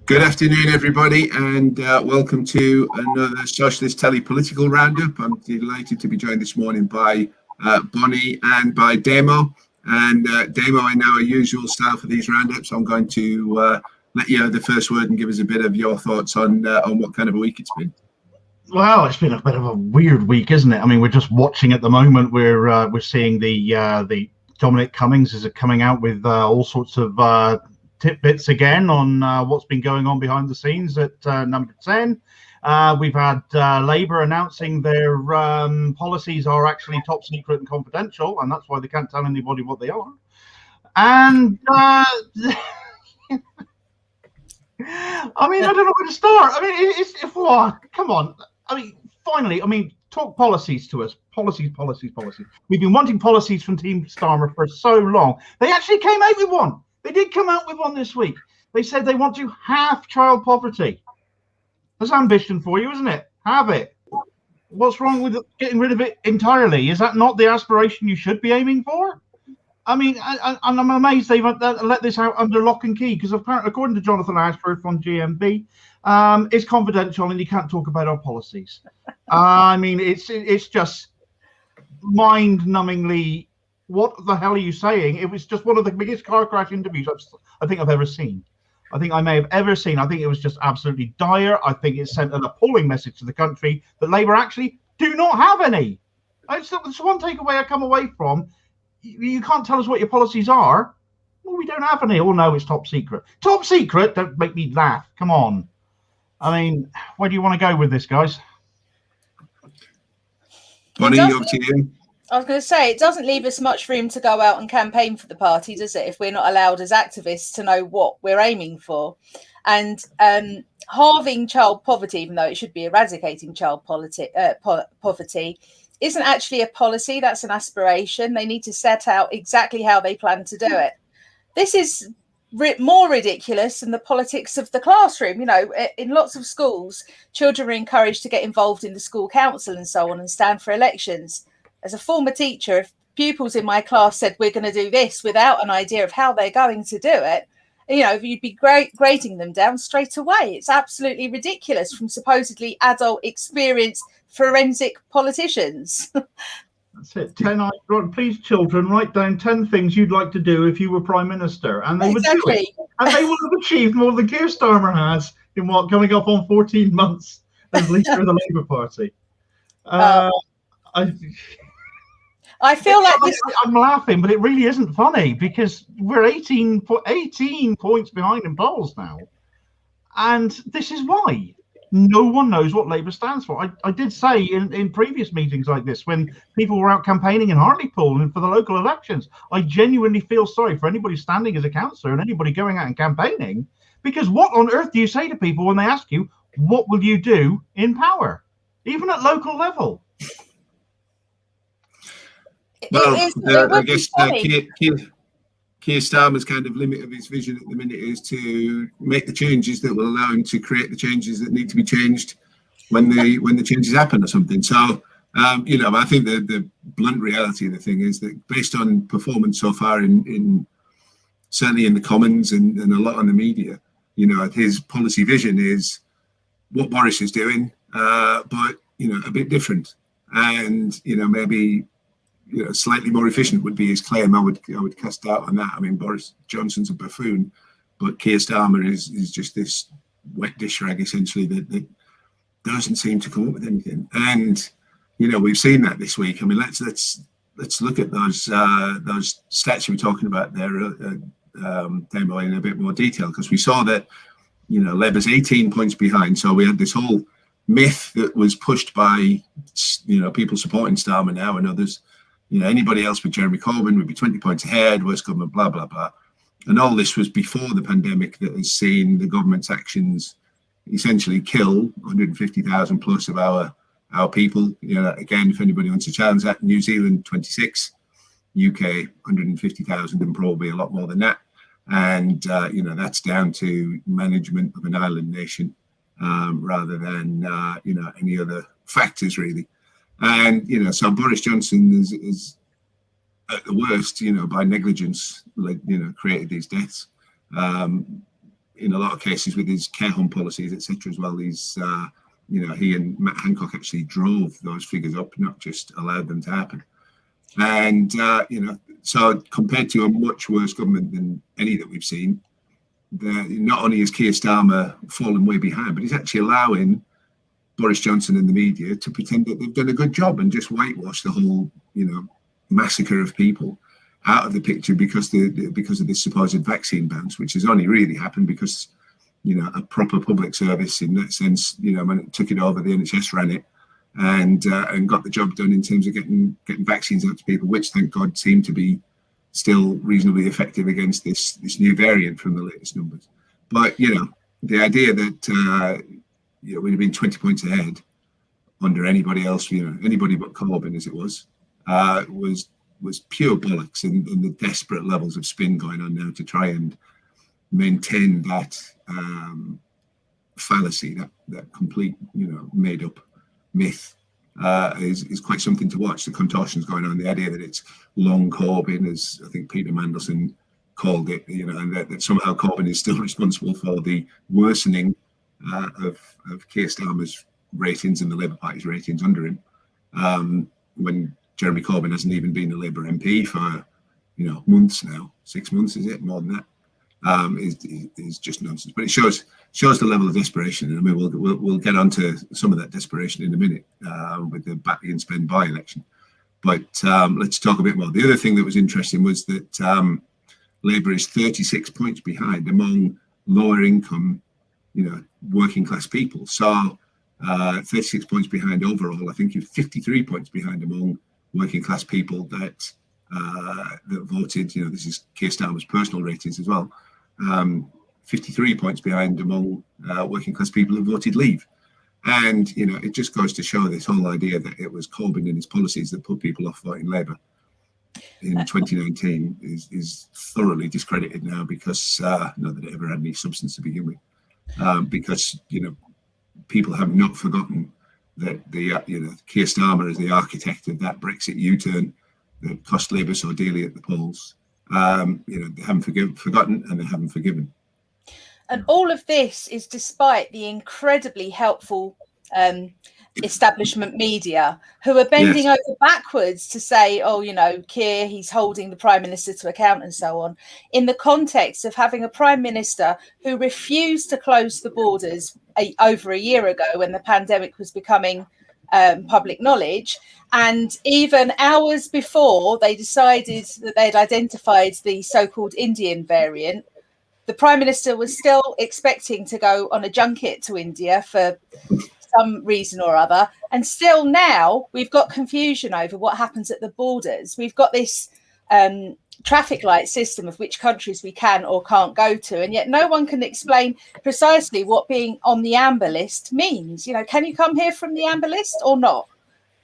Good afternoon, everybody, and welcome to another Socialist Telly political roundup. I'm delighted to be joined this morning by Bonnie and by Damo. And Damo, in our usual style for these roundups, I'm going to let you have the first word and give us a bit of your thoughts on what kind of a week it's been. Well, it's been a bit of a weird week, isn't it? I mean, we're just watching at the moment. We're seeing the Dominic Cummings is coming out with all sorts of tidbits again on what's been going on behind the scenes at number 10. We've had Labour announcing their policies are actually top secret and confidential, and that's why they can't tell anybody what they are. And I mean, I don't know where to start. I mean, come on. I mean, finally, talk policies to us. Policies. We've been wanting policies from Team Starmer for so long. They actually came out with one. They did come out with one this week. They said they want to halve child poverty. That's ambition for you, isn't it? Have it. What's wrong with getting rid of it entirely? Is that not the aspiration you should be aiming for? I mean, I'm amazed they've let this out under lock and key, because apparently, according to Jonathan Ashworth from GMB, it's confidential and you can't talk about our policies. I mean, it's just mind-numbingly. What the hell are you saying? It was just one of the biggest car crash interviews I think I've ever seen. I think it was just absolutely dire. I think it sent an appalling message to the country that Labour actually do not have any. It's one takeaway I come away from. You can't tell us what your policies are. Well, we don't have any. Oh, no, it's top secret. Top secret? Don't make me laugh. Come on. I mean, where do you want to go with this, guys? Bonnie, over to you. I was going to say, it doesn't leave us much room to go out and campaign for the party, does it, if we're not allowed as activists to know what we're aiming for? And halving child poverty, even though it should be eradicating child poverty, isn't actually a policy. That's an aspiration. They need to set out exactly how they plan to do it. This is more ridiculous than the politics of the classroom. You know, in lots of schools, children are encouraged to get involved in the school council and so on and stand for elections. As a former teacher, if pupils in my class said we're going to do this without an idea of how they're going to do it, you know, you'd be grading them down straight away. It's absolutely ridiculous from supposedly adult, experienced forensic politicians. That's it. Please, children, write down 10 things you'd like to do if you were Prime Minister, and they would do it. And they will have achieved more than Keir Starmer has in coming up on 14 months as leader of the Labour Party. I feel like I'm laughing, but it really isn't funny, because we're 18 points behind in polls now. And this is why. No one knows what Labour stands for. I did say in previous meetings like this, when people were out campaigning in Hartlepool and for the local elections, I genuinely feel sorry for anybody standing as a councillor and anybody going out and campaigning, because what on earth do you say to people when they ask you, what will you do in power, even at local level? Well, I guess Keir Starmer's kind of limit of his vision at the minute is to make the changes that will allow him to create the changes that need to be changed when the changes happen or something. So, you know, I think the blunt reality of the thing is that based on performance so far in certainly in the Commons and a lot on the media, you know, his policy vision is what Boris is doing, but, you know, a bit different. And, you know, maybe, you know, slightly more efficient would be his claim. I would cast doubt on that. I mean, Boris Johnson's a buffoon, but Keir Starmer is just this wet dish rag essentially that doesn't seem to come up with anything. And you know, we've seen that this week. I mean, let's look at those stats you were talking about there, Damo, in a bit more detail, because we saw that, you know, Labour's 18 points behind. So we had this whole myth that was pushed by, you know, people supporting Starmer now and others. You know, anybody else with Jeremy Corbyn would be 20 points ahead, worst government, blah, blah, blah. And all this was before the pandemic that has seen the government's actions essentially kill 150,000 plus of our people. You know, again, if anybody wants to challenge that, New Zealand, 26, UK, 150,000 and probably a lot more than that. And, you know, that's down to management of an island nation rather than, you know, any other factors, really. And, you know, so Boris Johnson is at the worst, you know, by negligence, like, you know, created these deaths. in a lot of cases with his care home policies, etc. as well. He's, he and Matt Hancock actually drove those figures up, not just allowed them to happen. And, so compared to a much worse government than any that we've seen, not only is Keir Starmer fallen way behind, but he's actually allowing Boris Johnson and the media to pretend that they've done a good job and just whitewash the whole, massacre of people out of the picture because of this supposed vaccine bounce, which has only really happened because, a proper public service in that sense, when it took it over, the NHS ran it and got the job done in terms of getting vaccines out to people, which thank God seem to be still reasonably effective against this new variant from the latest numbers. But, the idea that, we'd have been 20 points ahead under anybody else, anybody but Corbyn as it was pure bollocks, and the desperate levels of spin going on now to try and maintain that fallacy, that complete, made up myth is quite something to watch. The contortions going on, the idea that it's long Corbyn, as I think Peter Mandelson called it, and that somehow Corbyn is still responsible for the worsening of Keir Starmer's ratings and the Labour Party's ratings under him, when Jeremy Corbyn hasn't even been a Labour MP for, months now. 6 months, is it? More than that. Is just nonsense. But it shows the level of desperation. And I mean, we'll get onto some of that desperation in a minute with the Batley and Spend by-election. But let's talk a bit more. The other thing that was interesting was that Labour is 36 points behind among lower income, working class people. So 36 points behind overall. I think you're 53 points behind among working class people that voted. This is Keir Starmer's personal ratings as well. 53 points behind among working class people who voted Leave. And, it just goes to show this whole idea that it was Corbyn and his policies that put people off voting Labour in 2019 is thoroughly discredited now because not that it ever had any substance to begin with. Because, people have not forgotten that Keir Starmer is the architect of that Brexit U-turn that cost Labour so dearly at the polls. They haven't forgotten and they haven't forgiven. And all of this is despite the incredibly helpful establishment media who are bending over backwards to say, Keir, he's holding the Prime Minister to account and so on, in the context of having a Prime Minister who refused to close the borders over a year ago when the pandemic was becoming public knowledge. And even hours before they decided that they'd identified the so-called Indian variant, the Prime Minister was still expecting to go on a junket to India for some reason or other. And still now we've got confusion over what happens at the borders. We've got this traffic light system of which countries we can or can't go to. And yet no one can explain precisely what being on the amber list means. Can you come here from the amber list or not?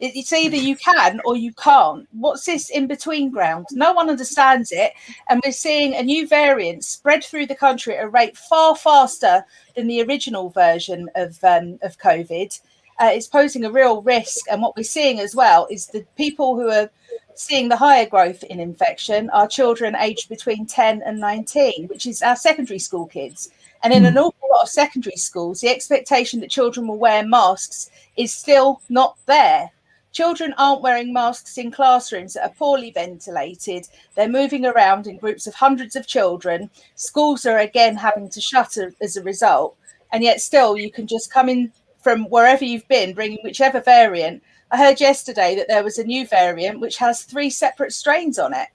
It's either you can or you can't. What's this in between ground? No one understands it. And we're seeing a new variant spread through the country at a rate far faster than the original version of COVID. It's posing a real risk. And what we're seeing as well is the people who are seeing the higher growth in infection are children aged between 10 and 19, which is our secondary school kids. And in an awful lot of secondary schools, the expectation that children will wear masks is still not there. Children aren't wearing masks in classrooms that are poorly ventilated. They're moving around in groups of hundreds of children. Schools are again having to shutter as a result. And yet still you can just come in from wherever you've been, bringing whichever variant. I heard yesterday that there was a new variant which has 3 separate strains on it.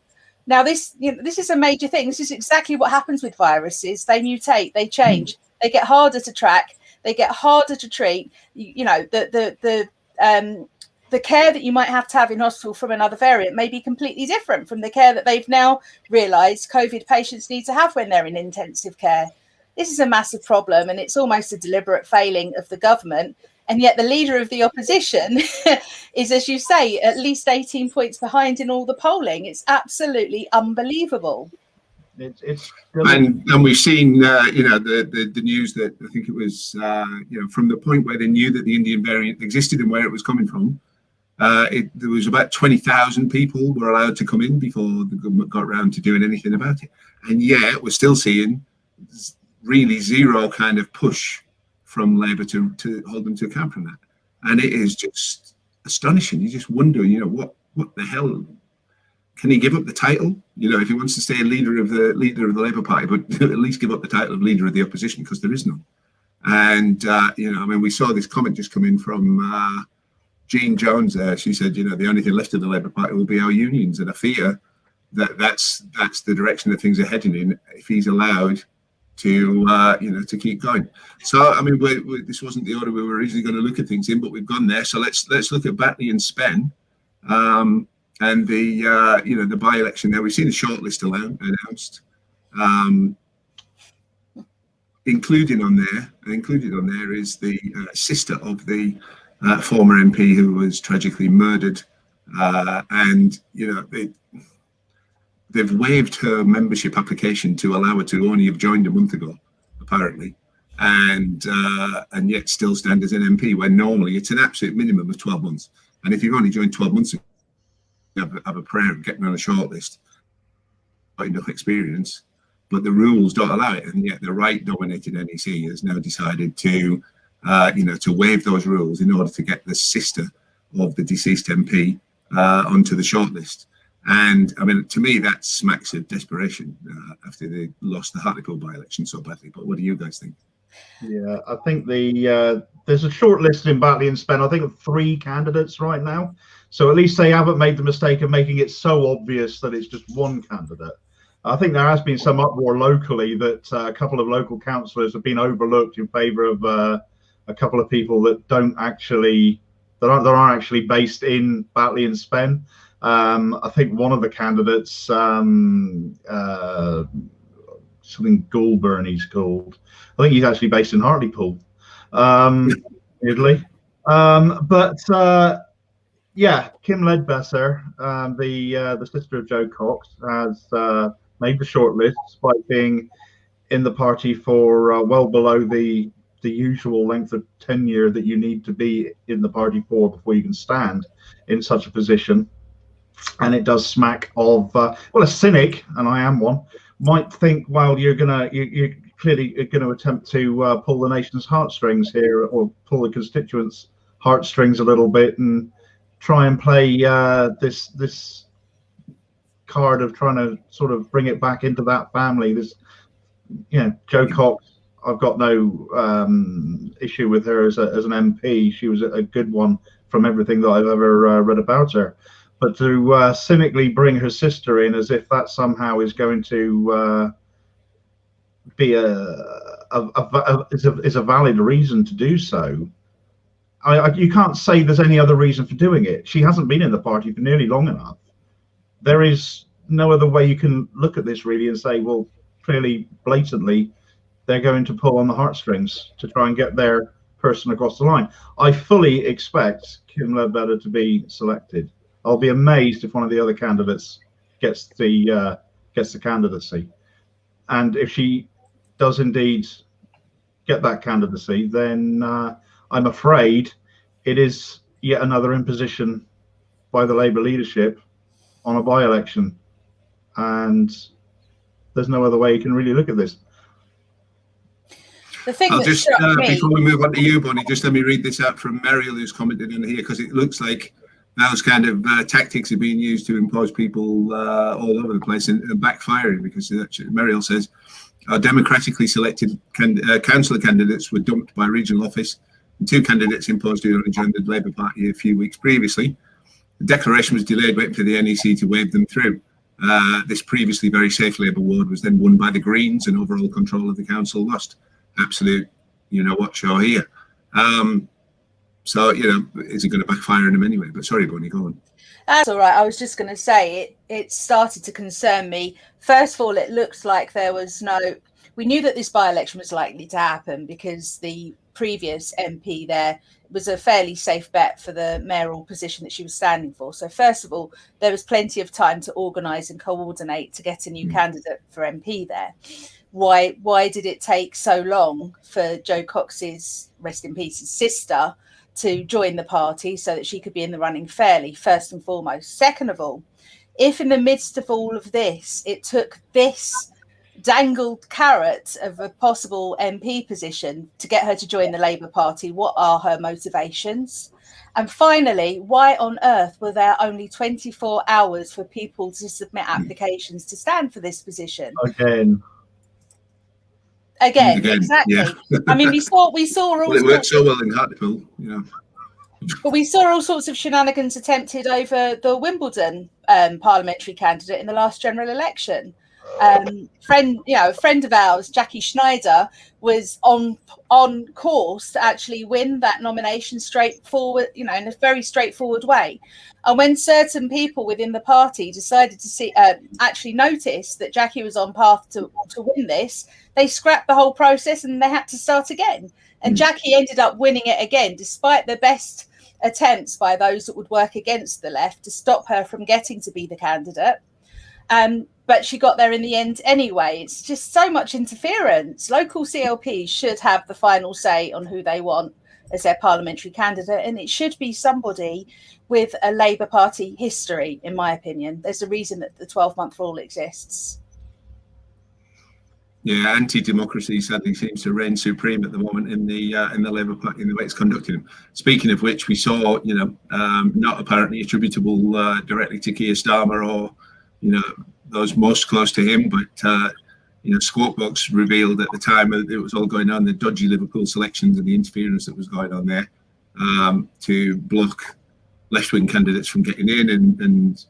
Now, this is a major thing. This is exactly what happens with viruses. They mutate, they change, they get harder to track, they get harder to treat. The care that you might have to have in hospital from another variant may be completely different from the care that they've now realised COVID patients need to have when they're in intensive care. This is a massive problem, and it's almost a deliberate failing of the government. And yet the leader of the opposition is, as you say, at least 18 points behind in all the polling. It's absolutely unbelievable. And we've seen, the news that I think it was, from the point where they knew that the Indian variant existed and where it was coming from, there was about 20,000 people were allowed to come in before the government got around to doing anything about it. And yet we're still seeing really zero kind of push from Labour to hold them to account from that. And it is just astonishing. You just wonder, what the hell? Can he give up the title? If he wants to stay leader of the Labour Party, but at least give up the title of leader of the opposition, because there is none. And we saw this comment just come in from Jean Jones there. She said, the only thing left of the Labour Party will be our unions, and I fear that's the direction that things are heading in if he's allowed to to keep going. So this wasn't the order we were originally going to look at things in, but we've gone there. So let's look at Batley and Spen, and the by-election there. We've seen a shortlist announced. Included on there is the sister of the former MP who was tragically murdered, and they've waived her membership application to allow her to only have joined a month ago, apparently, and yet still stand as an MP, when normally it's an absolute minimum of 12 months. And if you've only joined 12 months ago, you have a prayer of getting on a shortlist, not enough experience, but the rules don't allow it. And yet the right-dominated NEC has now decided to waive those rules in order to get the sister of the deceased MP onto the shortlist. And to me, that smacks of desperation after they lost the Hartlepool by-election so badly. But what do you guys think? Yeah, I think there's a short list in Batley and Spen, I think, of 3 candidates right now. So at least they haven't made the mistake of making it so obvious that it's just one candidate. I think there has been some uproar locally that a couple of local councillors have been overlooked in favour of a couple of people that aren't actually based in Batley and Spen. I think one of the candidates, something Goulburn he's called. I think he's actually based in Hartlepool, Italy. Yeah, Kim Ledbetter, the sister of Joe Cox, has made the shortlist despite being in the party for well below the usual length of tenure that you need to be in the party for before you can stand in such a position. And it does smack of a cynic, and I am one, might think, well, you're clearly going to attempt to pull the nation's heartstrings here, or pull the constituents' heartstrings a little bit, and try and play this card of trying to sort of bring it back into that family. Joe Cox, I've got no issue with her as an MP. She was a good one from everything that I've ever read about her. But to cynically bring her sister in as if that somehow is going to be is a valid reason to do so, you can't say there's any other reason for doing it. She hasn't been in the party for nearly long enough. There is no other way you can look at this really and say, well, clearly, blatantly, they're going to pull on the heartstrings to try and get their person across the line. I fully expect Kim Ledbetter to be selected. I'll be amazed if one of the other candidates gets the candidacy. And if she does indeed get that candidacy, then I'm afraid it is yet another imposition by the Labour leadership on a by-election. And there's no other way you can really look at this. The thing I'll just, before we move on to you, Bonnie, just let me read this out from Mariel, who's commented in here, because it looks like those kind of tactics are being used to impose people all over the place and backfiring, because Mariel says, our democratically selected councillor candidates were dumped by regional office, and 2 candidates imposed who only joined the Labour Party a few weeks previously. The declaration was delayed, waiting for the NEC to wave them through. This previously very safe Labour ward was then won by the Greens, and overall control of the council lost. Absolute, show here. So, is it going to backfire on them anyway? But sorry, Bonnie, go on. That's all right. I was just going to say it started to concern me. First of all, it looks like there was we knew that this by-election was likely to happen because the previous MP there was a fairly safe bet for the mayoral position that she was standing for. So first of all, there was plenty of time to organise and coordinate to get a new candidate for MP there. Why did it take so long for Joe Cox's, rest in peace, sister to join the party so that she could be in the running fairly, first and foremost? Second of all, if in the midst of all of this, it took this dangled carrot of a possible MP position to get her to join the Labour Party. What are her motivations? And finally, why on earth were there only 24 hours for people to submit applications to stand for this position? Again, exactly. Yeah. I mean, we saw all well, it worked so well in Hartlepool, you know. But we saw all sorts of shenanigans attempted over the Wimbledon parliamentary candidate in the last general election. A friend of ours, Jackie Schneider, was on course to actually win that nomination straightforward, in a very straightforward way. And when certain people within the party decided to actually notice that Jackie was on path to win this, they scrapped the whole process and they had to start again. And Jackie ended up winning it again, despite the best attempts by those that would work against the left to stop her from getting to be the candidate. But she got there in the end anyway. It's just so much interference. Local CLPs should have the final say on who they want as their parliamentary candidate, and it should be somebody with a Labour Party history, in my opinion. There's a reason that the 12-month rule exists. Yeah, anti-democracy sadly seems to reign supreme at the moment in the Labour Party in the way it's conducted. Speaking of which, we saw, not apparently attributable directly to Keir Starmer or, those most close to him, but Squawk Box revealed at the time that it was all going on, the dodgy Liverpool selections and the interference that was going on there to block left-wing candidates from getting in and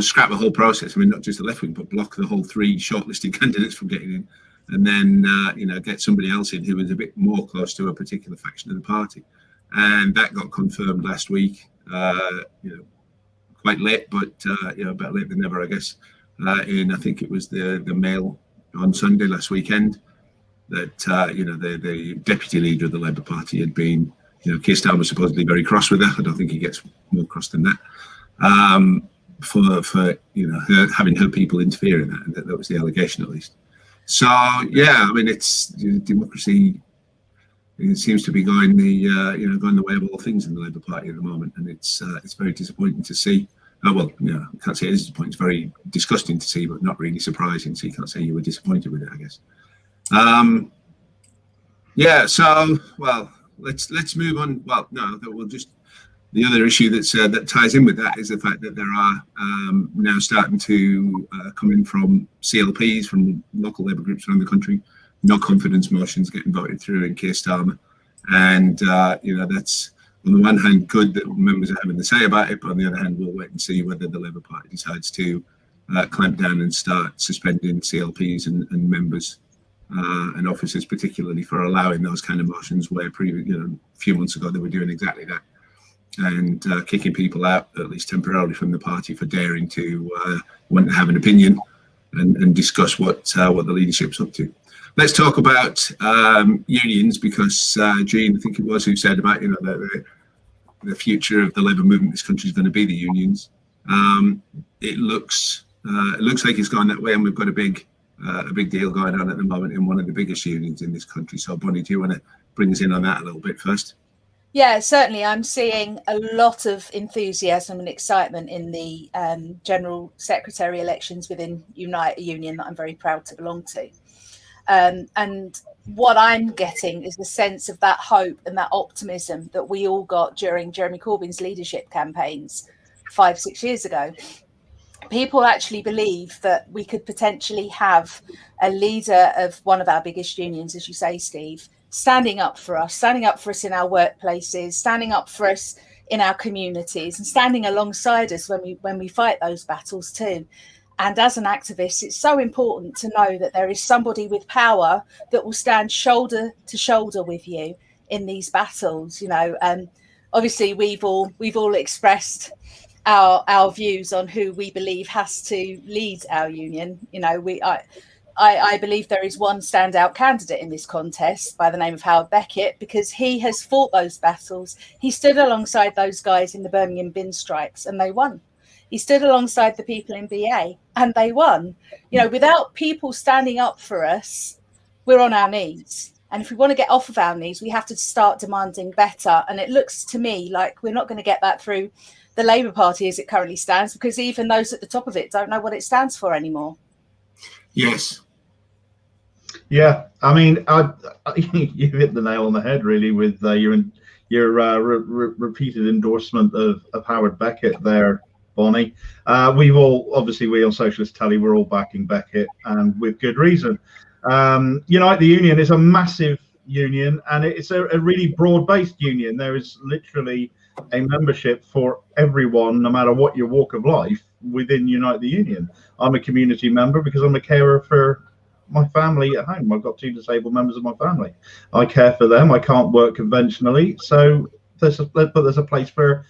scrap the whole process. I mean, not just the left wing, but block the whole 3 shortlisted candidates from getting in, and then get somebody else in who was a bit more close to a particular faction of the party. And that got confirmed last week. Quite late, but better late than never, I guess. I think it was the Mail on Sunday last weekend that the deputy leader of the Labour Party had been, Keir Starmer was supposedly very cross with her. I don't think he gets more cross than that. For having her people interfere in that, and that was the allegation at least. So yeah, I mean, it's democracy. It seems to be going the way of all things in the Labour Party at the moment, and it's very disappointing to see. I can't say it is disappointing. It's very disgusting to see, but not really surprising. So you can't say you were disappointed with it, I guess. So let's move on. Well, no, we'll just. The other issue that ties in with that is the fact that there are now starting to come in from CLPs, from local Labour groups around the country, no confidence motions getting voted through in Keir Starmer. And, that's on the one hand good that members are having to say about it, but on the other hand, we'll wait and see whether the Labour Party decides to clamp down and start suspending CLPs and members and officers, particularly for allowing those kind of motions where a few months ago they were doing exactly that. And kicking people out, at least temporarily, from the party for daring to want to have an opinion and discuss what the leadership's up to. Let's talk about unions, because Jean, I think it was, who said about the future of the Labour movement in this country is going to be the unions. It looks like it's gone that way, and we've got a big deal going on at the moment in one of the biggest unions in this country. So, Bonnie, do you want to bring us in on that a little bit first? Yeah, certainly. I'm seeing a lot of enthusiasm and excitement in the General Secretary elections within Unite, a union that I'm very proud to belong to. And what I'm getting is the sense of that hope and that optimism that we all got during Jeremy Corbyn's leadership campaigns 5-6 years ago. People actually believe that we could potentially have a leader of one of our biggest unions, as you say, Steve, standing up for us in our workplaces, standing up for us in our communities, and standing alongside us when we fight those battles too. And as an activist, it's so important to know that there is somebody with power that will stand shoulder to shoulder with you in these battles. Obviously we've all expressed our views on who we believe has to lead our union. I believe there is one standout candidate in this contest by the name of Howard Beckett, because he has fought those battles. He stood alongside those guys in the Birmingham bin strikes and they won. He stood alongside the people in BA and they won. Without people standing up for us, we're on our knees. And if we want to get off of our knees, we have to start demanding better. And it looks to me like we're not going to get that through the Labour Party as it currently stands, because even those at the top of it don't know what it stands for anymore. Yes. Yeah, I mean, you hit the nail on the head really with your repeated endorsement of Howard Beckett there, Bonnie. We on Socialist Telly, we're all backing Beckett, and with good reason. Unite the Union is a massive union, and it's a really broad-based union. There is literally a membership for everyone, no matter what your walk of life, within Unite the Union. I'm a community member because I'm a carer for my family at home. I've got 2 disabled members of my family. I care for them. I can't work conventionally, so there's a place for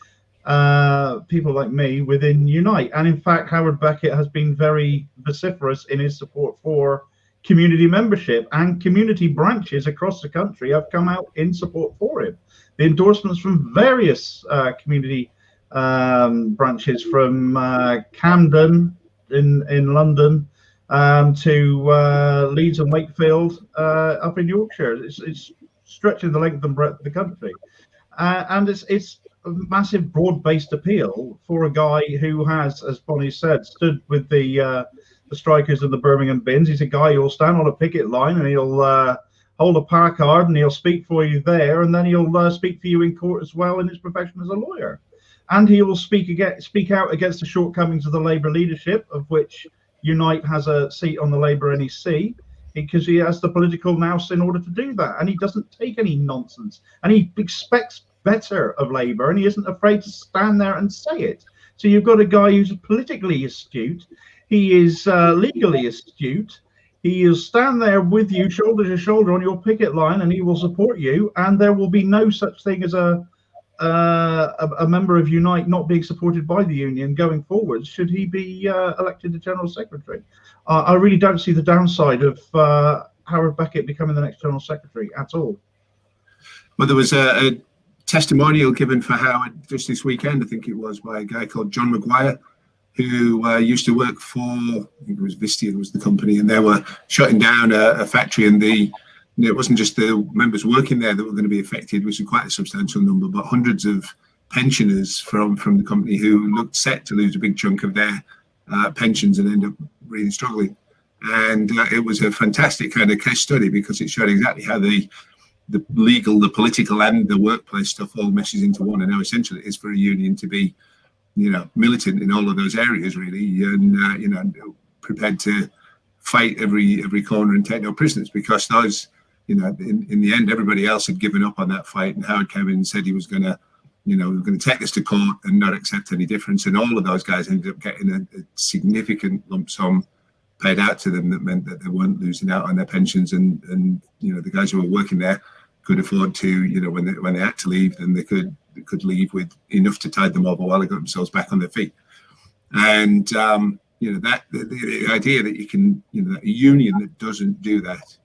people like me within Unite. And in fact, Howard Beckett has been very vociferous in his support for community membership, and community branches across the country have come out in support for him. The endorsements from various community branches, from Camden in London to Leeds and Wakefield up in Yorkshire. It's stretching the length and breadth of the country, and it's a massive broad-based appeal for a guy who has, as Bonnie said, stood with the strikers of the Birmingham Bins. He's a guy who'll stand on a picket line and he'll hold a placard and he'll speak for you there, and then he'll speak for you in court as well in his profession as a lawyer. And he will speak out against the shortcomings of the Labour leadership, of which Unite has a seat on the Labour NEC, because he has the political nous in order to do that. And he doesn't take any nonsense, and he expects better of Labour, and he isn't afraid to stand there and say it. So you've got a guy who's politically astute. He is legally astute. He will stand there with you, shoulder to shoulder, on your picket line, and he will support you. And there will be no such thing as a member of Unite not being supported by the union going forward, should he be elected to General Secretary. I really don't see the downside of Howard Beckett becoming the next General Secretary at all. Well, there was a testimonial given for Howard just this weekend, I think it was, by a guy called John Maguire, who used to work for, I think it was Vistia was the company, and they were shutting down a factory, and it wasn't just the members working there that were going to be affected, which is quite a substantial number, but hundreds of pensioners from the company who looked set to lose a big chunk of their pensions and end up really struggling. And it was a fantastic kind of case study, because it showed exactly how the legal, the political, and the workplace stuff all meshes into one, and how essential it is for a union to be, militant in all of those areas, really, and prepared to fight every corner and take no prisoners, because those, in the end, everybody else had given up on that fight, and Howard came in and said he was going to, take this to court and not accept any difference, and all of those guys ended up getting a significant lump sum paid out to them that meant that they weren't losing out on their pensions, and the guys who were working there could afford to, when they had to leave, then they could leave with enough to tide them over while they got themselves back on their feet. And that the idea that you can, a union that doesn't do that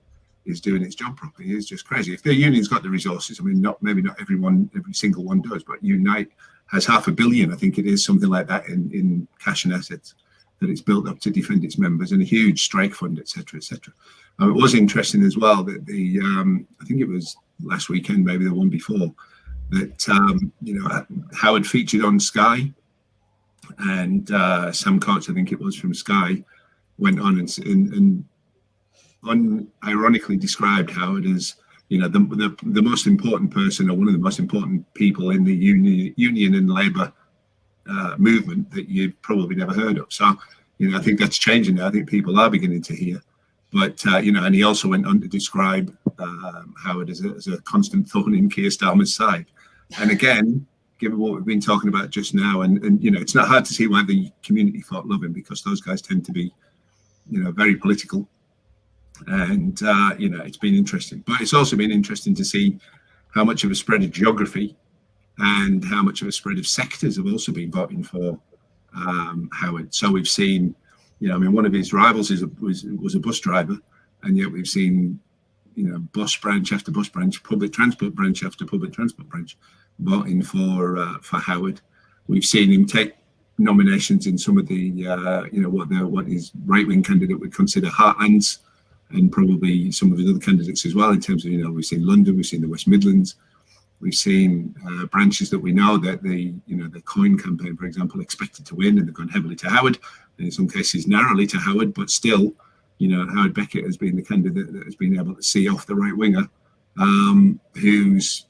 is doing its job properly is just crazy. If the union's got the resources, I mean, maybe not every single one does, but Unite has $500 million, I think it is, something like that, in cash and assets that it's built up to defend its members, and a huge strike fund, etc., etc. It was interesting as well that I think it was last weekend, maybe the one before, that Howard featured on Sky, and Sam Coates, I think it was, from Sky, went on and unironically described Howard as the most important person, or one of the most important people in the union and Labour movement that you've probably never heard of. So I think that's changing now. I think people are beginning to hear. But and he also went on to describe Howard as a constant thorn in Keir Starmer's side. And again, given what we've been talking about just now, and it's not hard to see why the community folk love him, because those guys tend to be very political. And it's been interesting, but it's also been interesting to see how much of a spread of geography and how much of a spread of sectors have also been voting for Howard. So we've seen, one of his rivals was a bus driver, and yet we've seen, bus branch after bus branch, public transport branch after public transport branch voting for Howard. We've seen him take nominations in some of the what his right-wing candidate would consider heartlands, and probably some of his other candidates as well, in terms of, we've seen London, we've seen the West Midlands, we've seen branches that we know that the Coin campaign, for example, expected to win, and they've gone heavily to Howard, and in some cases narrowly to Howard, but still, Howard Beckett has been the candidate that has been able to see off the right winger, who's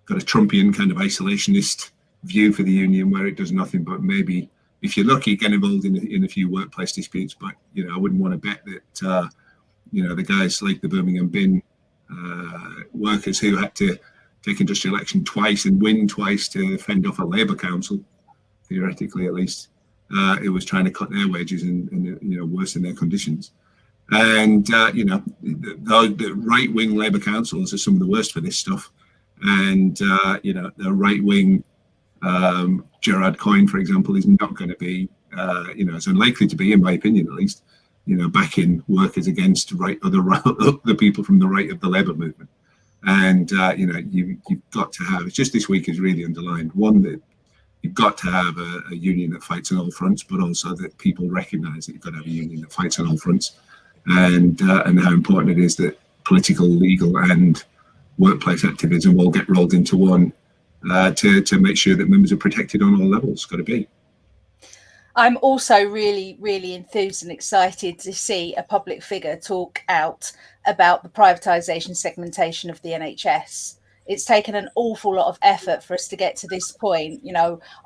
got a Trumpian kind of isolationist view for the union, where it does nothing but maybe, if you're lucky, get involved in a few workplace disputes. But I wouldn't want to bet that the guys like the Birmingham bin workers who had to take industrial action twice and win twice to fend off a Labour council, theoretically at least, it was trying to cut their wages and worsen their conditions. And the right-wing Labour councils are some of the worst for this stuff. And the right-wing Gerard Coyne, for example, is not going to be it's unlikely to be, in my opinion at least, backing workers against other people from the right of the Labour movement. And you've got to have, it's just this week is really underlined, one, that you've got to have a union that fights on all fronts, but also that people recognise that you've got to have a union that fights on all fronts, and how important it is that political, legal and workplace activism all get rolled into one to make sure that members are protected on all levels. It's got to be. I'm also really, really enthused and excited to see a public figure talk out about the privatisation segmentation of the NHS. It's taken an awful lot of effort for us to get to this point.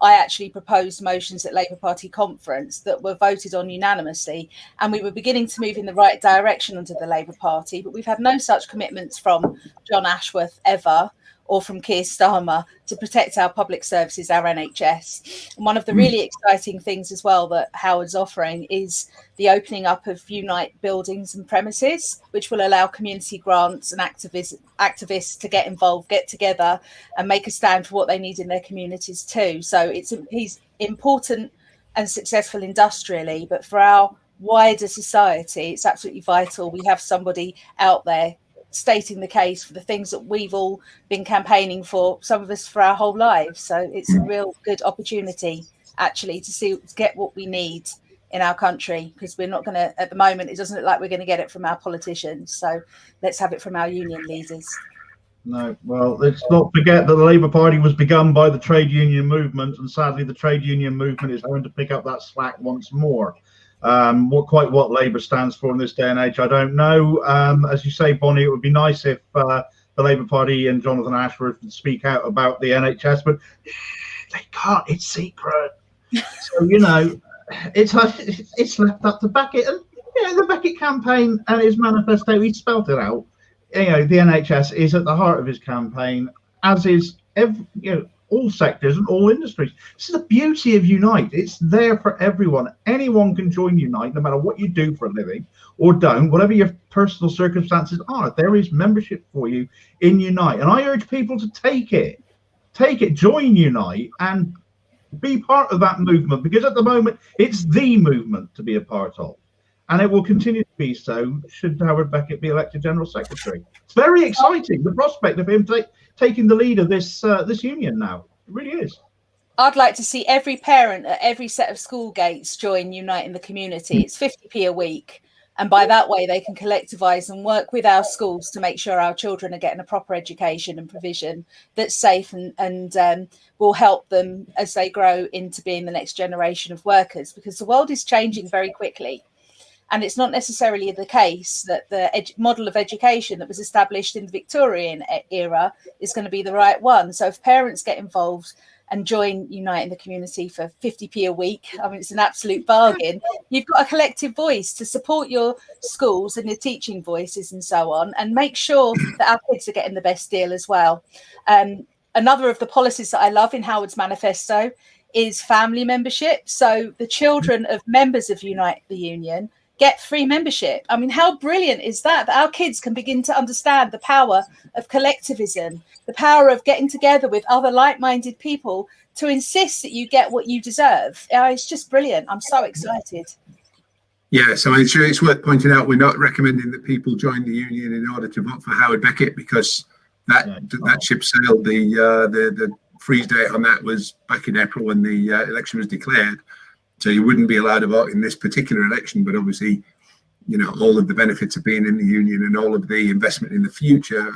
I actually proposed motions at Labour Party conference that were voted on unanimously, and we were beginning to move in the right direction under the Labour Party, but we've had no such commitments from John Ashworth ever, or from Keir Starmer, to protect our public services, our NHS. And one of the really exciting things as well that Howard's offering is the opening up of Unite buildings and premises, which will allow community grants and activists to get involved, get together and make a stand for what they need in their communities too. So he's important and successful industrially, but for our wider society, it's absolutely vital we have somebody out there stating the case for the things that we've all been campaigning for, some of us for our whole lives. So it's a real good opportunity actually to get what we need in our country, because we're not going to, at the moment, it doesn't look like we're going to get it from our politicians. So let's have it from our union leaders. No, well, let's not forget that the Labour Party was begun by the trade union movement, and sadly the trade union movement is having to pick up that slack once more. What Labour stands for in this day and age, I don't know. As you say, Bonnie, it would be nice if the Labour Party and Jonathan Ashworth would speak out about the NHS, but they can't. It's secret. So it's left up to Beckett, and the Beckett campaign and his manifesto, he spelled it out. The NHS is at the heart of his campaign, as is all sectors and all industries. This is the beauty of Unite. It's there for everyone. Anyone can join Unite, no matter what you do for a living or don't, whatever your personal circumstances are. There is membership for you in Unite. And I urge people to take it, join Unite and be part of that movement, because at the moment, it's the movement to be a part of. And it will continue to be so should Howard Beckett be elected General Secretary. It's very exciting, the prospect of him taking the lead of this union now. It really is. I'd like to see every parent at every set of school gates join Unite in the Community. It's 50p a week. And by that way, they can collectivise and work with our schools to make sure our children are getting a proper education and provision that's safe and will help them as they grow into being the next generation of workers, because the world is changing very quickly. And it's not necessarily the case that the model of education that was established in the Victorian era is going to be the right one. So if parents get involved and join Unite in the Community for 50p a week, I mean, it's an absolute bargain. You've got a collective voice to support your schools and your teaching voices and so on, and make sure that our kids are getting the best deal as well. Another of the policies that I love in Howard's manifesto is family membership. So the children of members of Unite the Union get free membership. I mean, how brilliant is that our kids can begin to understand the power of collectivism, the power of getting together with other like-minded people to insist that you get what you deserve. It's just brilliant. I'm so excited. Yes, I mean, it's worth pointing out we're not recommending that people join the union in order to vote for Howard Beckett, because that ship sailed. The freeze date on that was back in April when the election was declared. So you wouldn't be allowed to vote in this particular election, but obviously, all of the benefits of being in the union and all of the investment in the future of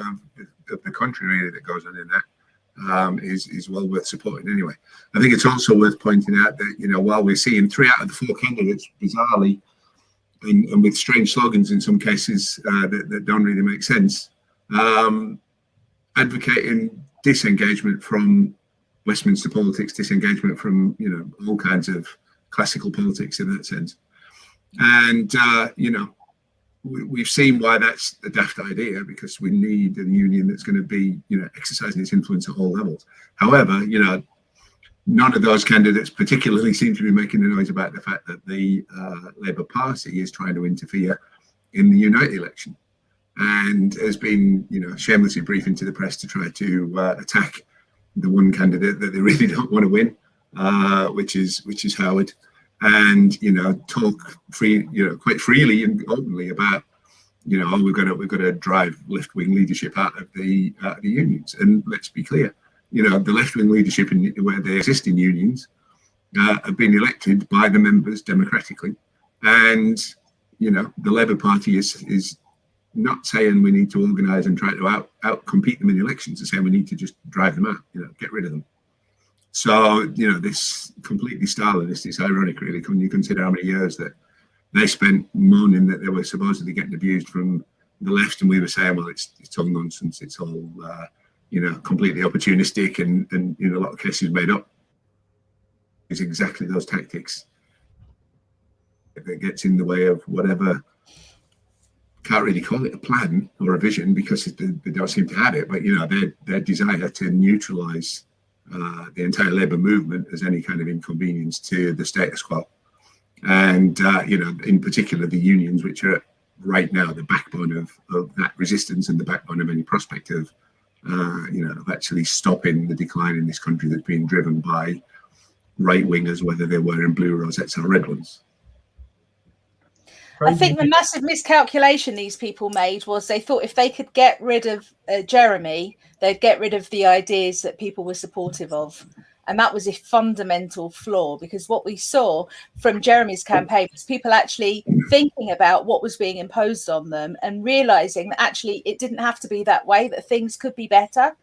the country really that goes on in that is well worth supporting anyway. I think it's also worth pointing out that, while we're seeing 3 out of the 4 candidates, bizarrely, and with strange slogans in some cases that don't really make sense, advocating disengagement from Westminster politics, disengagement from all kinds of classical politics in that sense. And we've seen why that's a daft idea, because we need a union that's going to be exercising its influence at all levels. However, none of those candidates particularly seem to be making a noise about the fact that the Labour Party is trying to interfere in the Unite election, and has been shamelessly briefing to the press to try to attack the one candidate that they really don't want to win, which is Howard, and talk quite freely and openly about we've got to drive left-wing leadership out of the unions. And let's be clear, the left-wing leadership where they exist in unions have been elected by the members democratically, and the Labour Party is not saying we need to organise and try to out-compete them in elections. They're saying we need to just drive them out, get rid of them. So, this completely Stalinist, it's ironic, really, when you consider how many years that they spent moaning that they were supposedly getting abused from the left, and we were saying, well, it's all nonsense, it's all, completely opportunistic and in a lot of cases made up. It's exactly those tactics that gets in the way of whatever. Can't really call it a plan or a vision, because they don't seem to have it, but their desire to neutralise the entire Labour movement as any kind of inconvenience to the status quo, and in particular the unions, which are right now the backbone of that resistance and the backbone of any prospect of actually stopping the decline in this country that's being driven by right wingers, whether they're wearing blue rosettes or red ones. I think the massive miscalculation these people made was they thought if they could get rid of Jeremy, they'd get rid of the ideas that people were supportive of. And that was a fundamental flaw, because what we saw from Jeremy's campaign was people actually thinking about what was being imposed on them and realizing that actually it didn't have to be that way, that things could be better.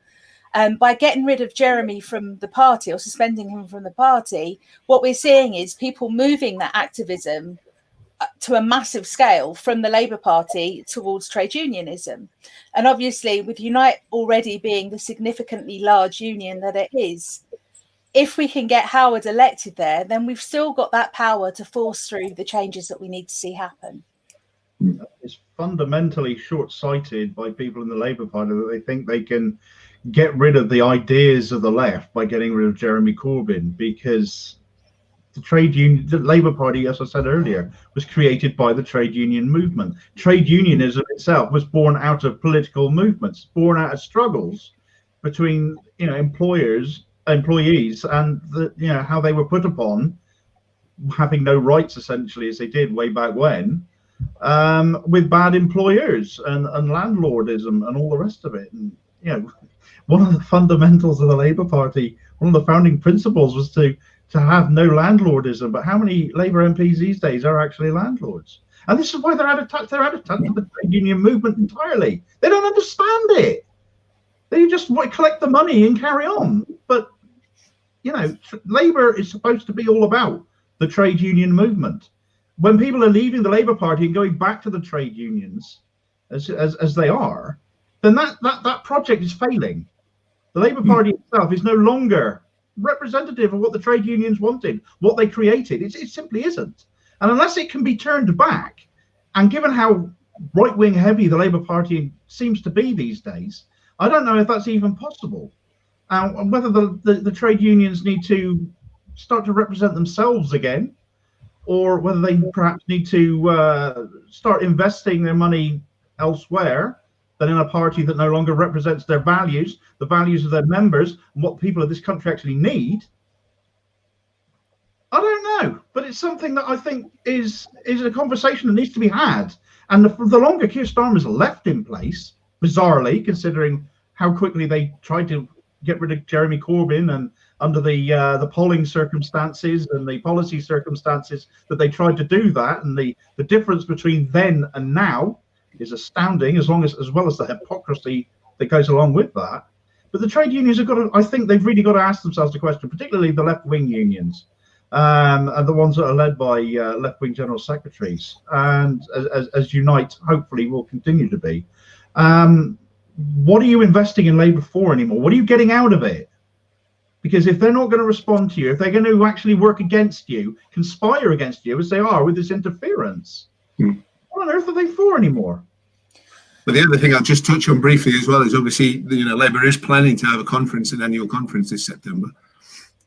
By getting rid of Jeremy from the party, or suspending him from the party, what we're seeing is people moving that activism to a massive scale from the Labour Party towards trade unionism. And obviously, with Unite already being the significantly large union that it is, if we can get Howard elected there, then we've still got that power to force through the changes that we need to see happen. It's fundamentally short-sighted by people in the Labour Party that they think they can get rid of the ideas of the left by getting rid of Jeremy Corbyn, because the Labour Party, as I said earlier, was created by the trade union movement. Trade unionism itself was born out of political movements, born out of struggles between employees, and how they were put upon, having no rights essentially, as they did way back when, with bad employers and landlordism and all the rest of it. And one of the fundamentals of the Labour Party, one of the founding principles, was to have no landlordism. But how many Labour MPs these days are actually landlords? And this is why they're out of touch. They're out of touch with the trade union movement entirely. They don't understand it. They just want to collect the money and carry on. But Labour is supposed to be all about the trade union movement. When people are leaving the Labour Party and going back to the trade unions, as they are, then that project is failing. The Labour Party itself is no longer representative of what the trade unions wanted, what they created. It simply isn't. And unless it can be turned back, and given how right-wing heavy the Labour Party seems to be these days, I don't know if that's even possible. And whether the trade unions need to start to represent themselves again, or whether they perhaps need to start investing their money elsewhere than in a party that no longer represents their values, the values of their members, and what people of this country actually need. I don't know, but it's something that I think is a conversation that needs to be had. And the longer Keir Starmer's left in place, bizarrely, considering how quickly they tried to get rid of Jeremy Corbyn, and under the polling circumstances and the policy circumstances that they tried to do that, and the difference between then and now is astounding, as well as the hypocrisy that goes along with that. But the trade unions have got to, I think they've really got to ask themselves the question, particularly the left-wing unions. and the ones that are led by left-wing general secretaries, and as Unite hopefully will continue to be. What are you investing in Labour for anymore? What are you getting out of it? Because if they're not going to respond to you, if they're going to actually work against you, conspire against you, as they are with this interference, what on earth are they for anymore? But the other thing I'll just touch on briefly as well is obviously, Labour is planning to have an annual conference this September.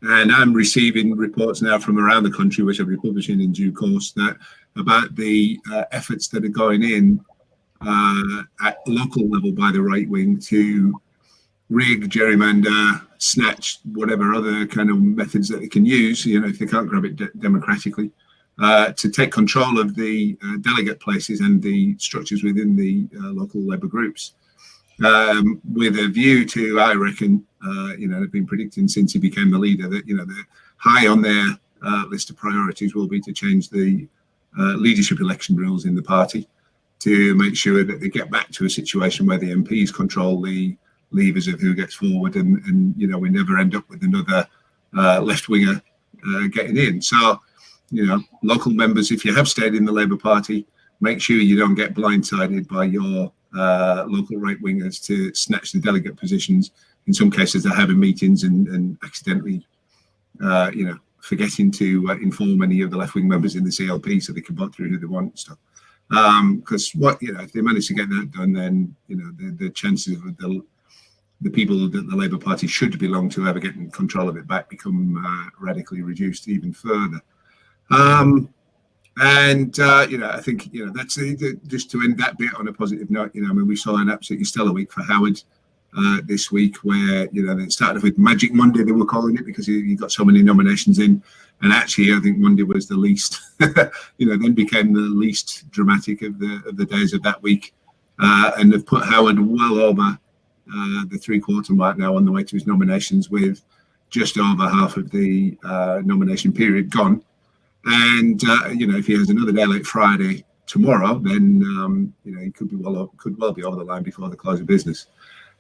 And I'm receiving reports now from around the country, which I'll be publishing in due course, about the efforts that are going in at local level by the right wing to rig, gerrymander, snatch, whatever other kind of methods that they can use, if they can't grab it democratically, to take control of the delegate places and the structures within the local Labour groups. With a view to, I reckon, they've been predicting since he became the leader that, they're high on their list of priorities will be to change the leadership election rules in the party to make sure that they get back to a situation where the MPs control the levers of who gets forward and we never end up with another left-winger getting in. So, local members, if you have stayed in the Labour Party, make sure you don't get blindsided by your local right-wingers to snatch the delegate positions. In some cases, they're having meetings and accidentally, forgetting to inform any of the left-wing members in the CLP so they can vote through who they want and stuff. Because if they manage to get that done, then the chances of the people that the Labour Party should belong to ever getting control of it back become radically reduced even further. I think that's just to end that bit on a positive note. We saw an absolutely stellar week for Howard this week, where they started with Magic Monday, they were calling it, because he got so many nominations in. And actually, I think Monday was the least, then became the least dramatic of the days of that week, and have put Howard well over the 3-quarter mark now on the way to his nominations, with just over half of the nomination period gone. And if he has another day like Friday tomorrow, then he could well be over the line before the close of business.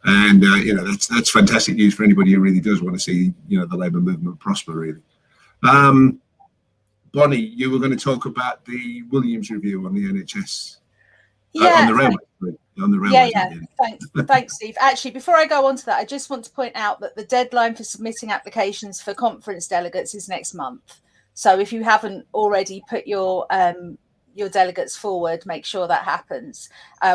And that's fantastic news for anybody who really does want to see the Labour movement prosper, really. Bonnie, you were going to talk about the Williams review on the NHS. On the railway. Thanks, Steve. Actually, before I go on to that, I just want to point out that the deadline for submitting applications for conference delegates is next month. So if you haven't already put your delegates forward, make sure that happens.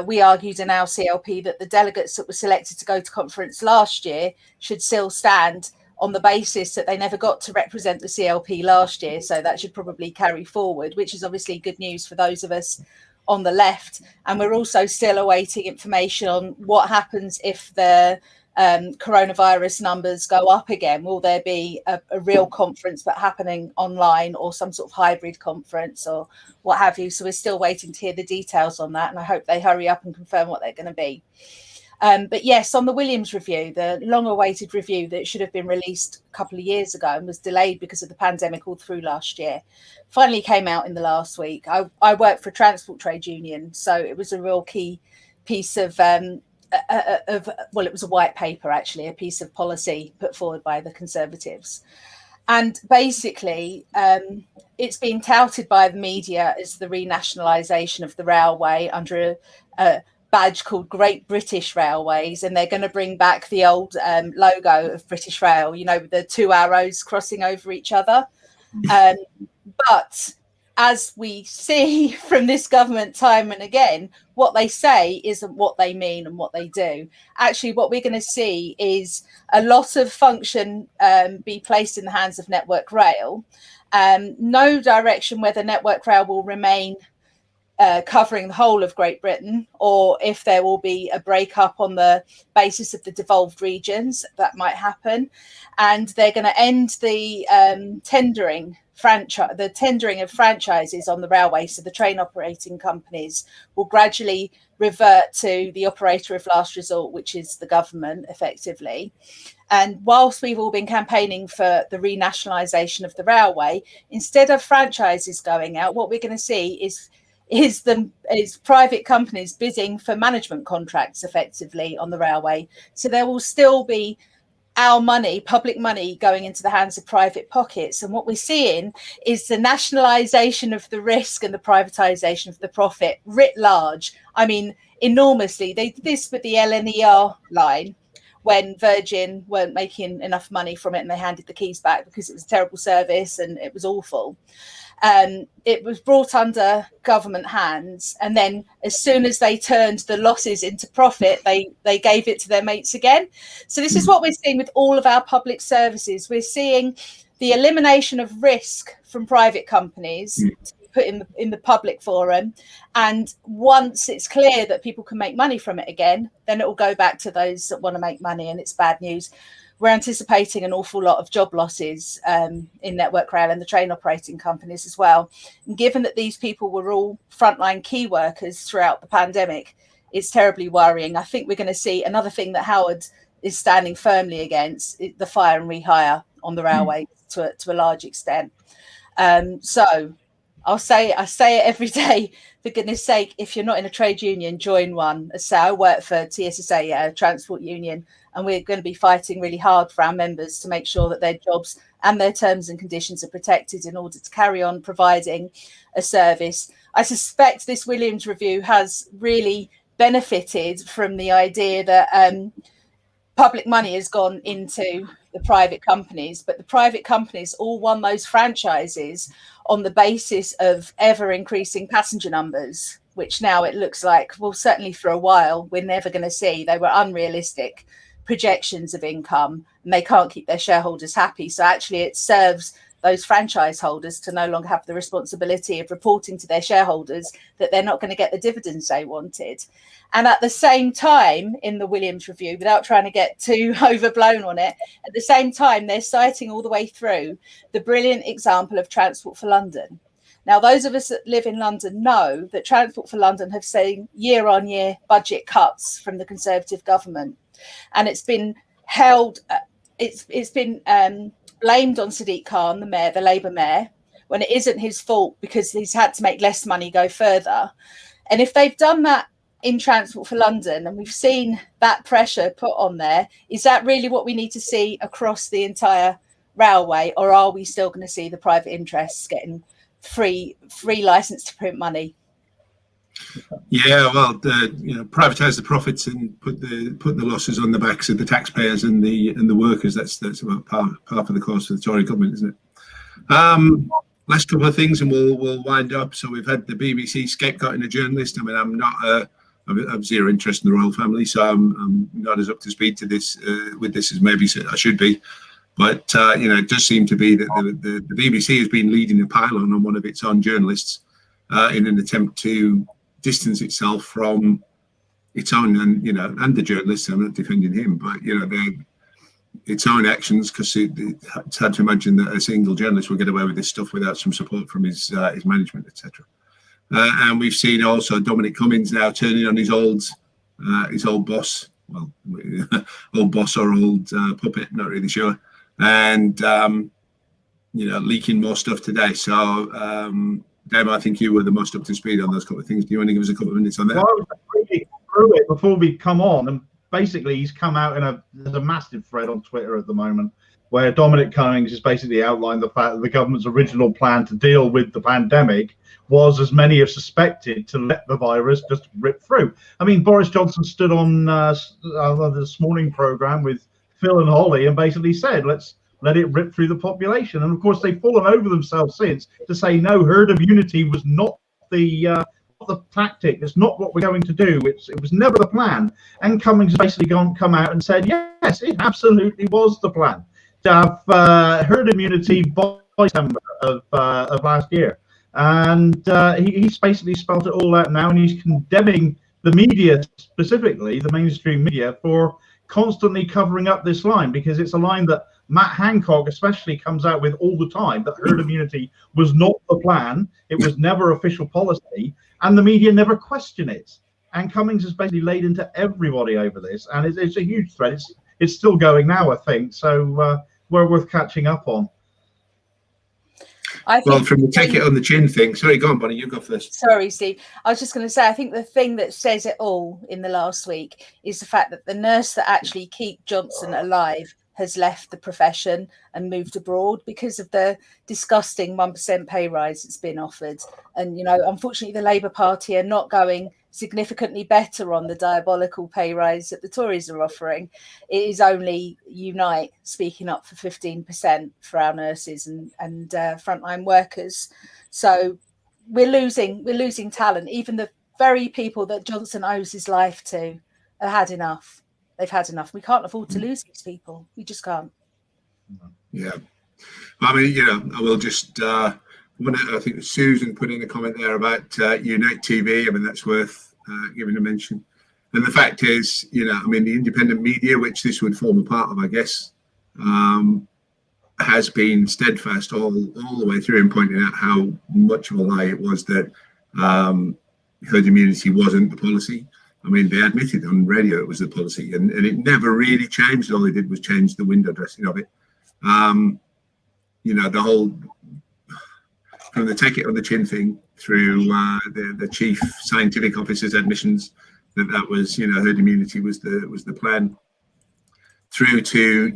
We argued in our CLP that the delegates that were selected to go to conference last year should still stand on the basis that they never got to represent the CLP last year. So that should probably carry forward, which is obviously good news for those of us on the left. And we're also still awaiting information on what happens if the coronavirus numbers go up again. Will there be a real conference but happening online, or some sort of hybrid conference or what have you? So we're still waiting to hear the details on that, and I hope they hurry up and confirm what they're going to be. But yes, on the Williams review, the long-awaited review that should have been released a couple of years ago and was delayed because of the pandemic all through last year, finally came out in the last week. I work for a transport trade union, so it was a real key piece of it was a white paper, actually, a piece of policy put forward by the Conservatives. And basically, it's been touted by the media as the renationalisation of the railway under a badge called Great British Railways, and they're going to bring back the old logo of British Rail, with the 2 arrows crossing over each other. But as we see from this government time and again, what they say isn't what they mean and what they do. Actually, what we're going to see is a lot of function be placed in the hands of Network Rail. No direction whether Network Rail will remain covering the whole of Great Britain, or if there will be a breakup on the basis of the devolved regions. That might happen. And they're going to end the tendering of franchises on the railway. So the train operating companies will gradually revert to the operator of last resort, which is the government, effectively. And whilst we've all been campaigning for the renationalisation of the railway, instead of franchises going out, what we're going to see is private companies bidding for management contracts effectively on the railway. So there will still be our money, public money, going into the hands of private pockets. And what we're seeing is the nationalisation of the risk and the privatisation of the profit writ large. I mean, enormously. They did this with the LNER line when Virgin weren't making enough money from it and they handed the keys back because it was a terrible service and it was awful. It was brought under government hands, and then as soon as they turned the losses into profit, they gave it to their mates again. So this is what we're seeing with all of our public services. We're seeing the elimination of risk from private companies to be put in the public forum, and once it's clear that people can make money from it again, then it will go back to those that want to make money, and it's bad news. We're anticipating an awful lot of job losses in Network Rail and the train operating companies as well. And given that these people were all frontline key workers throughout the pandemic, it's terribly worrying. I think we're going to see another thing that Howard is standing firmly against, the fire and rehire on the railway to a large extent. So I say it every day, for goodness sake, if you're not in a trade union, join one. As I say, I work for TSSA, Transport Union, and we're going to be fighting really hard for our members to make sure that their jobs and their terms and conditions are protected in order to carry on providing a service. I suspect this Williams review has really benefited from the idea that public money has gone into the private companies, but the private companies all won those franchises on the basis of ever increasing passenger numbers, which now it looks like, well, certainly for a while, we're never going to see. They were unrealistic projections of income, and they can't keep their shareholders happy. So actually it serves those franchise holders to no longer have the responsibility of reporting to their shareholders that they're not going to get the dividends they wanted. And at the same time, in the Williams review, without trying to get too overblown on it, at the same time, they're citing all the way through the brilliant example of Transport for London. Now, those of us that live in London know that Transport for London have seen year-on-year budget cuts from the Conservative government. And it's been held, it's been blamed on Sadiq Khan, the mayor, the Labour mayor, when it isn't his fault because he's had to make less money go further. And if they've done that in Transport for London, and we've seen that pressure put on there, is that really what we need to see across the entire railway, or are we still going to see the private interests getting free license to print money? Yeah, well, privatise the profits and put the losses on the backs of the taxpayers and the workers. That's about par for the course of the Tory government, isn't it? Last couple of things, and we'll wind up. So we've had the BBC scapegoating a journalist. I mean, I've zero interest in the royal family, so I'm not as up to speed to this with this as maybe I should be. But it does seem to be that the BBC has been leading a pylon on one of its own journalists in an attempt to distance itself from its own, and the journalists. I'm not defending him, but its own actions, because it's hard to imagine that a single journalist will get away with this stuff without some support from his management, etc. And we've seen also Dominic Cummings now turning on his old boss, well, old boss or old puppet, not really sure, and leaking more stuff today. So. Dave, I think you were the most up to speed on those couple of things. Do you want to give us a couple of minutes on that? Well, I was reading through it before we come on, and basically he's come out there's a massive thread on Twitter at the moment where Dominic Cummings has basically outlined the fact that the government's original plan to deal with the pandemic was, as many have suspected, to let the virus just rip through. I mean, Boris Johnson stood on this morning programme with Phil and Holly and basically said, let's let it rip through the population. And of course, they've fallen over themselves since to say, no, herd immunity was not the tactic. It's not what we're going to do. It was never the plan. And Cummings has basically come out and said, yes, it absolutely was the plan to have herd immunity by December of last year. And he's basically spelled it all out now, and he's condemning the media, specifically the mainstream media, for constantly covering up this line, because it's a line that Matt Hancock especially comes out with all the time, that herd immunity was not the plan. It was never official policy, and the media never question it. And Cummings has basically laid into everybody over this, and it's a huge threat. It's still going now, I think. So we're worth catching up on. Well, from the take it on the chin thing. Sorry, go on, Bonnie. You go first. Sorry, Steve. I was just going to say, I think the thing that says it all in the last week is the fact that the nurse that actually kept Johnson alive has left the profession and moved abroad because of the disgusting 1% pay rise that's been offered. And, unfortunately, the Labour Party are not going significantly better on the diabolical pay rise that the Tories are offering. It is only Unite speaking up for 15% for our nurses and frontline workers. So we're losing talent. Even the very people that Johnson owes his life to have had enough. They've had enough. We can't afford to lose these people. We just can't. Yeah. I mean, I will just, I think Susan put in a comment there about Unite TV. I mean, that's worth giving a mention. And the fact is, the independent media, which this would form a part of, I guess, has been steadfast all the way through in pointing out how much of a lie it was that herd immunity wasn't the policy. I mean, they admitted on radio it was the policy, and it never really changed. All they did was change the window dressing of it. The whole, from the take it on the chin thing through the chief scientific officer's admissions that was, herd immunity was the plan, through to,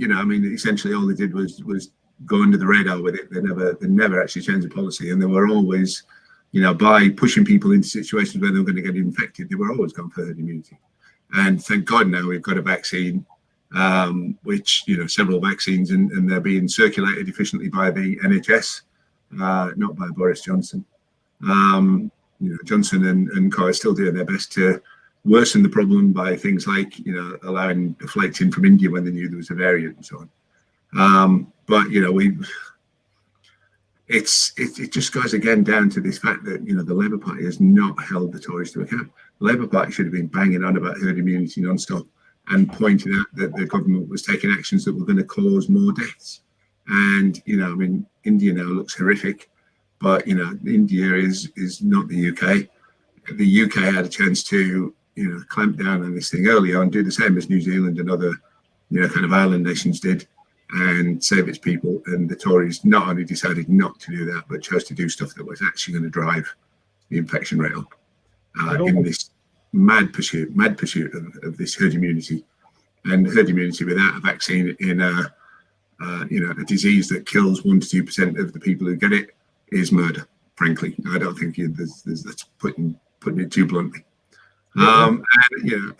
essentially all they did was go under the radar with it. They never actually changed the policy, and they were always, by pushing people into situations where they were going to get infected, they were always going for herd immunity. And thank God now we've got a vaccine, which, several vaccines, and they're being circulated efficiently by the NHS, not by Boris Johnson. Johnson and co are still doing their best to worsen the problem by things like, allowing the flights in from India when they knew there was a variant and so on. But it just goes again down to this fact that, the Labour Party has not held the Tories to account. The Labour Party should have been banging on about herd immunity non-stop and pointing out that the government was taking actions that were going to cause more deaths. And, India now looks horrific, but, India is not the UK. The UK had a chance to, clamp down on this thing earlier and do the same as New Zealand and other, kind of island nations did, and save its people. And the Tories not only decided not to do that, but chose to do stuff that was actually going to drive the infection rate up in this mad pursuit of this herd immunity. And herd immunity without a vaccine in a disease that kills 1 to 2% of the people who get it is murder. Frankly, I don't think that's putting it too bluntly. And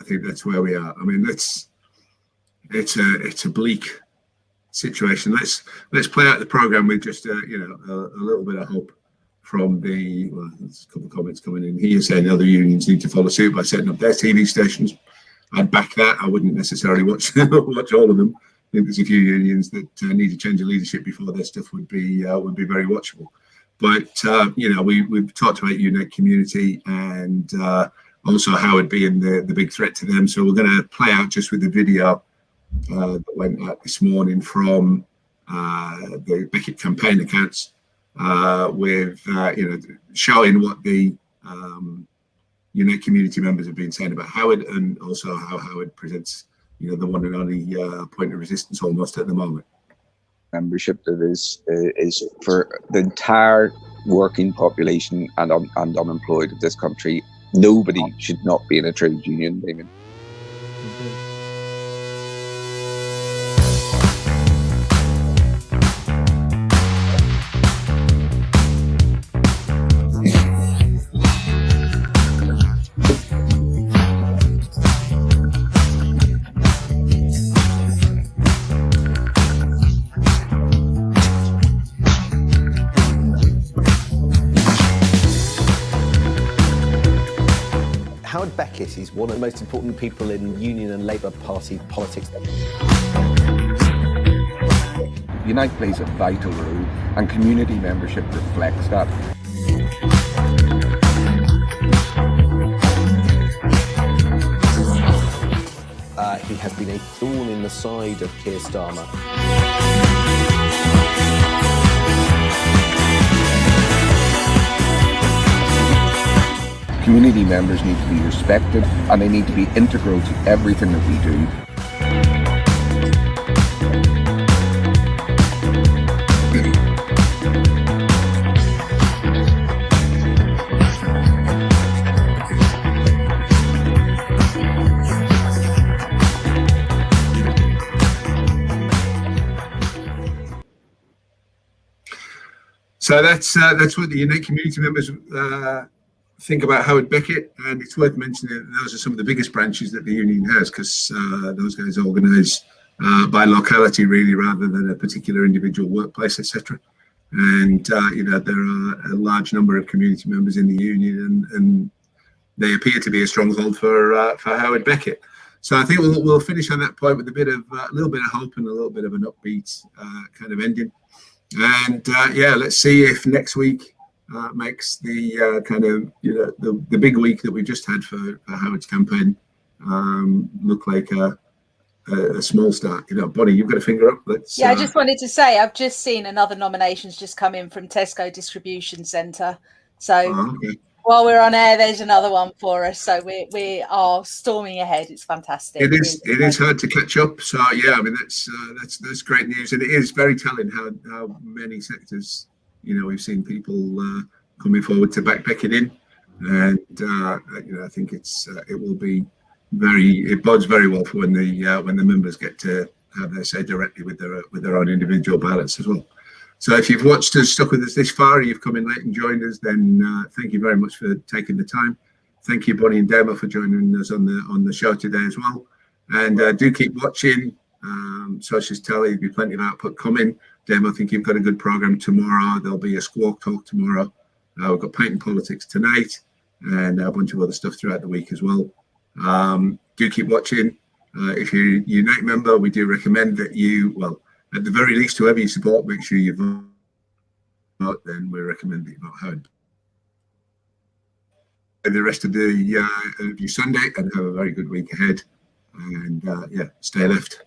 I think that's where we are. I mean, it's a bleak situation. Let's play out the program with just a little bit of hope from there's a couple of comments coming in here saying other unions need to follow suit by setting up their TV stations. I'd back that. I wouldn't necessarily watch all of them. I think there's a few unions that need to change the leadership before their stuff would be very watchable. But we've talked about Unite Community and also Howard being the big threat to them. So we're going to play out just with the video that went out this morning from the Beckett campaign accounts, with showing what the Unite Community members have been saying about Howard, and also how Howard presents, the one and only point of resistance almost at the moment. Membership that is for the entire working population and unemployed of this country. Nobody should not be in a trade union, Damien. Howard Beckett is one of the most important people in Union and Labour Party politics. Unite plays a vital role, and community membership reflects that. He has been a thorn in the side of Keir Starmer. Community members need to be respected, and they need to be integral to everything that we do. So that's what the Unite community members think about Howard Beckett, and it's worth mentioning that those are some of the biggest branches that the union has, because those guys organise by locality really, rather than a particular individual workplace, etc. And you know, there are a large number of community members in the union, and they appear to be a stronghold for Howard Beckett. So I think we'll finish on that point with a little bit of hope and a little bit of an upbeat kind of ending. And yeah, let's see if next week makes the kind of, you know, the big week that we just had for Howard's campaign look like a small start. You know, Bonnie, you've got a finger up. Let's. I just wanted to say I've just seen another nominations just come in from Tesco Distribution Centre. So okay. While we're on air, there's another one for us. So we are storming ahead. It's fantastic. It is hard to catch up. So yeah, I mean that's great news, and it is very telling how many sectors, you know, we've seen people coming forward to back Beckett in, and you know, I think it will be it bodes very well for when the members get to have their say directly with their own individual ballots as well. So if you've watched us, stuck with us this far, or you've come in late and joined us, then thank you very much for taking the time. Thank you, Bonnie and Demo, for joining us on the show today as well. And do keep watching Socialist Telly. There'll be plenty of output coming. Demo, I think you've got a good program tomorrow. There'll be a Squawk Talk tomorrow. We've got Painting Politics tonight, and a bunch of other stuff throughout the week as well. Do keep watching. If you're a Unite member, we do recommend that you, well, at the very least, whoever you support, make sure you vote. Then we recommend that you vote Howard. The rest of your Sunday, and have a very good week ahead. And yeah, stay left.